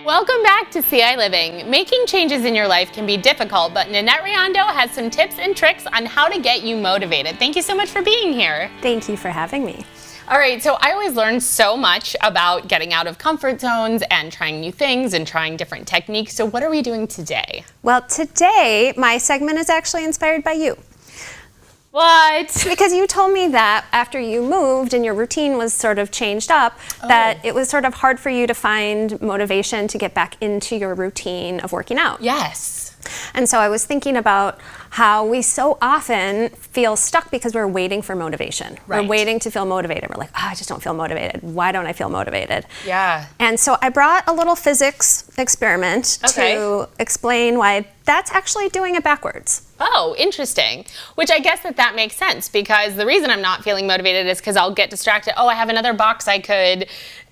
Welcome back to ciLiving. Making changes in your life can be difficult, but Nanette Riendeau has some tips and tricks on how to get you motivated. Thank you so much for being here. Thank you for having me. All right, so I always learn so much about getting out of comfort zones and trying new things and trying different techniques. So what are we doing today? Well, today my segment is actually inspired by you. What? Because you told me that after you moved and your routine was sort of changed up, that it was sort of hard for you to find motivation to get back into your routine of working out. Yes. And so I was thinking about how we so often feel stuck because we're waiting for motivation. Right. We're waiting to feel motivated. We're like, I just don't feel motivated. Why don't I feel motivated? Yeah. And so I brought a little physics experiment to explain why that's actually doing it backwards. Oh, interesting. Which I guess that makes sense, because the reason I'm not feeling motivated is because I'll get distracted. Oh, I have another box I could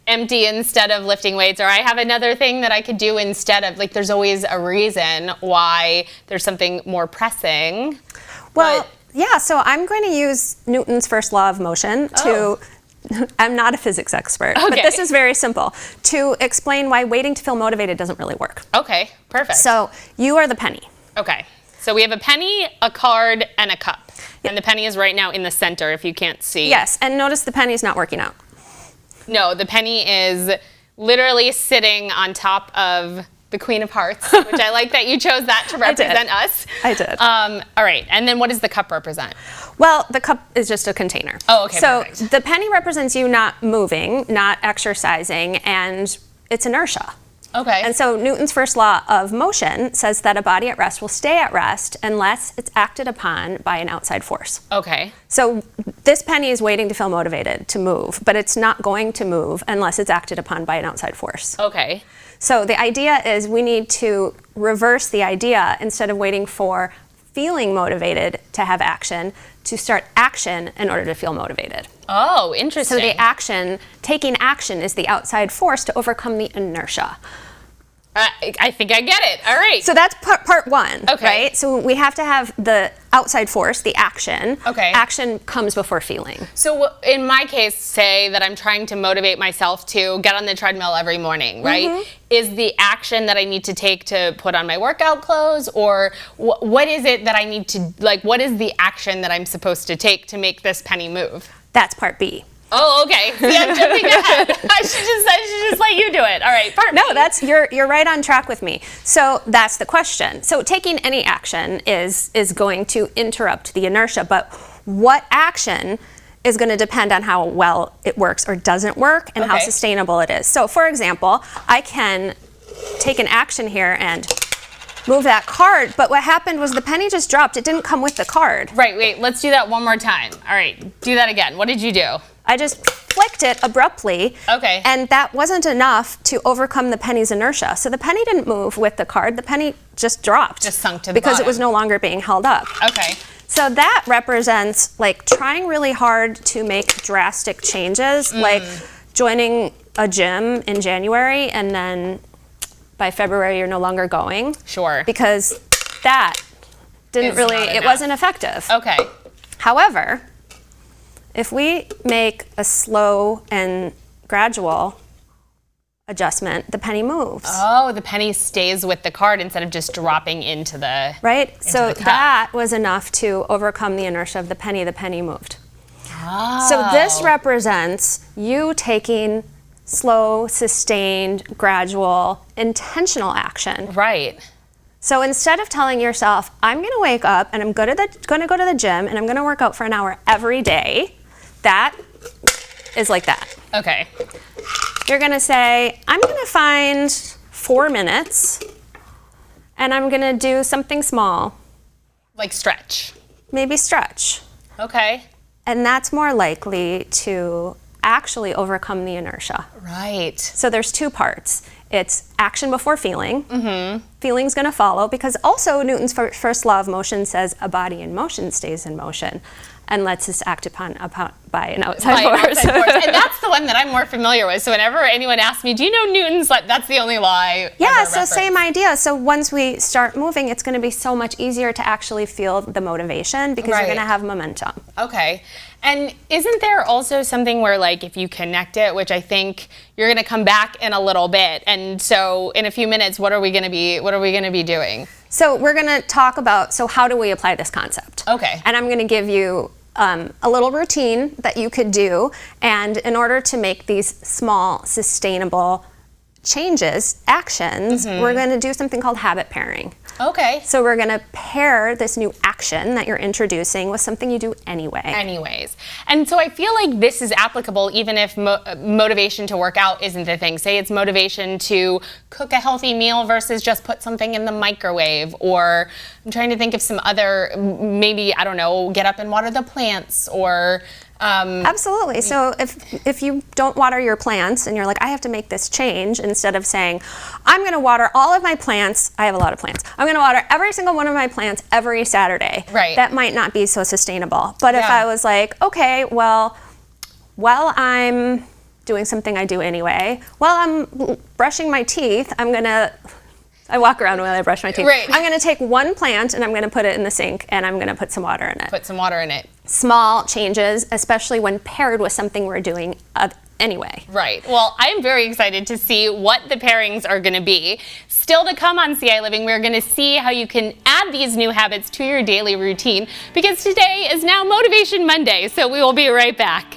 empty instead of lifting weights, or I have another thing that I could do instead of, like, there's always a reason why there's something more pressing. Well, yeah, so I'm going to use Newton's first law of motion to, I'm not a physics expert, but this is very simple, to explain why waiting to feel motivated doesn't really work. Okay, perfect. So you are the penny. Okay, so we have a penny, a card, and a cup. And the penny is right now in the center, if you can't see. Yes, and notice the penny's not working out. No, the penny is literally sitting on top of the Queen of Hearts, which I like that you chose that to represent us. I did. All right, and then what does the cup represent? Well, the cup is just a container. Oh, okay, so perfect. the penny represents you not moving, not exercising, and it's inertia. Okay. And so Newton's first law of motion says that a body at rest will stay at rest unless it's acted upon by an outside force. Okay. So this penny is waiting to feel motivated to move, but it's not going to move unless it's acted upon by an outside force. Okay. So the idea is we need to reverse the idea. Instead of waiting for feeling motivated to have action, to start action in order to feel motivated. Oh, interesting. So the action, taking action, is the outside force to overcome the inertia. I think I get it. All right. So that's part one, Okay. right? So we have to have the outside force, the action. Okay. Action comes before feeling. So in my case, say that I'm trying to motivate myself to get on the treadmill every morning, right? Is the action that I need to take to put on my workout clothes, or what is it that I need to, like, what is the action that I'm supposed to take to make this penny move? That's part B. Oh, okay. See, I'm jumping ahead. I should just let you do it. All right, part No, B. you're right on track with me. So that's the question. So taking any action is going to interrupt the inertia, but what action is going to depend on how well it works or doesn't work and how sustainable it is. So for example, I can take an action here and move that card, but what happened was the penny just dropped. It didn't come with the card. Right, wait, let's do that one more time. All right, do that again. What did you do? I just flicked it abruptly, and that wasn't enough to overcome the penny's inertia. So the penny didn't move with the card, the penny just dropped. Just sunk to the because bottom. it was no longer being held up. Okay. So that represents like trying really hard to make drastic changes, like joining a gym in January and then by February you're no longer going. Sure. Because that didn't really, it wasn't effective. Okay. However, if we make a slow and gradual adjustment, the penny moves. Oh, the penny stays with the card instead of just dropping into the So the cup. that was enough to overcome the inertia of the penny moved. Oh. So this represents you taking slow, sustained, gradual, intentional action. Right. So instead of telling yourself, I'm going to wake up and I'm going to go to the gym and I'm going to work out for an hour every day, that is like that. Okay. You're going to say, I'm going to find 4 minutes and I'm going to do something small. Like stretch. Maybe stretch. Okay. And that's more likely to actually overcome the inertia. Right. So there's two parts. It's action before feeling. Feeling's going to follow, because also Newton's first law of motion says a body in motion stays in motion unless it's acted upon by an outside force. And that's the one that I'm more familiar with. So whenever anyone asks me, do you know Newton's, that's the only law I Yeah, ever so reference. same idea. So once we start moving, it's going to be so much easier to actually feel the motivation because you're going to have momentum. Okay. And isn't there also something where, like, if you connect it, which I think you're going to come back in a little bit, and so in a few minutes, what are we going to be doing? So we're going to talk about, so how do we apply this concept? Okay. And I'm going to give you a little routine that you could do, and in order to make these small, sustainable changes, actions, we're going to do something called habit pairing. Okay. So we're going to pair this new action that you're introducing with something you do anyway. Anyways. And so I feel like this is applicable even if motivation to work out isn't the thing. Say it's motivation to cook a healthy meal versus just put something in the microwave, or I'm trying to think of some other, maybe, I don't know, get up and water the plants, or Absolutely. So if you don't water your plants and you're like, I have to make this change, instead of saying, I'm going to water all of my plants, I have a lot of plants, I'm going to water every single one of my plants every Saturday. Right. That might not be so sustainable. But if Yeah. I was like, okay, well, while I'm doing something I do anyway, while I'm brushing my teeth, I walk around while I brush my teeth. Right. I'm going to take one plant and I'm going to put it in the sink and I'm going to put some water in it. Put some water in it. Small changes, especially when paired with something we're doing anyway. Right. Well, I'm very excited to see what the pairings are going to be. Still to come on ciLiving, we're going to see how you can add these new habits to your daily routine, because today is now Motivation Monday, so we will be right back.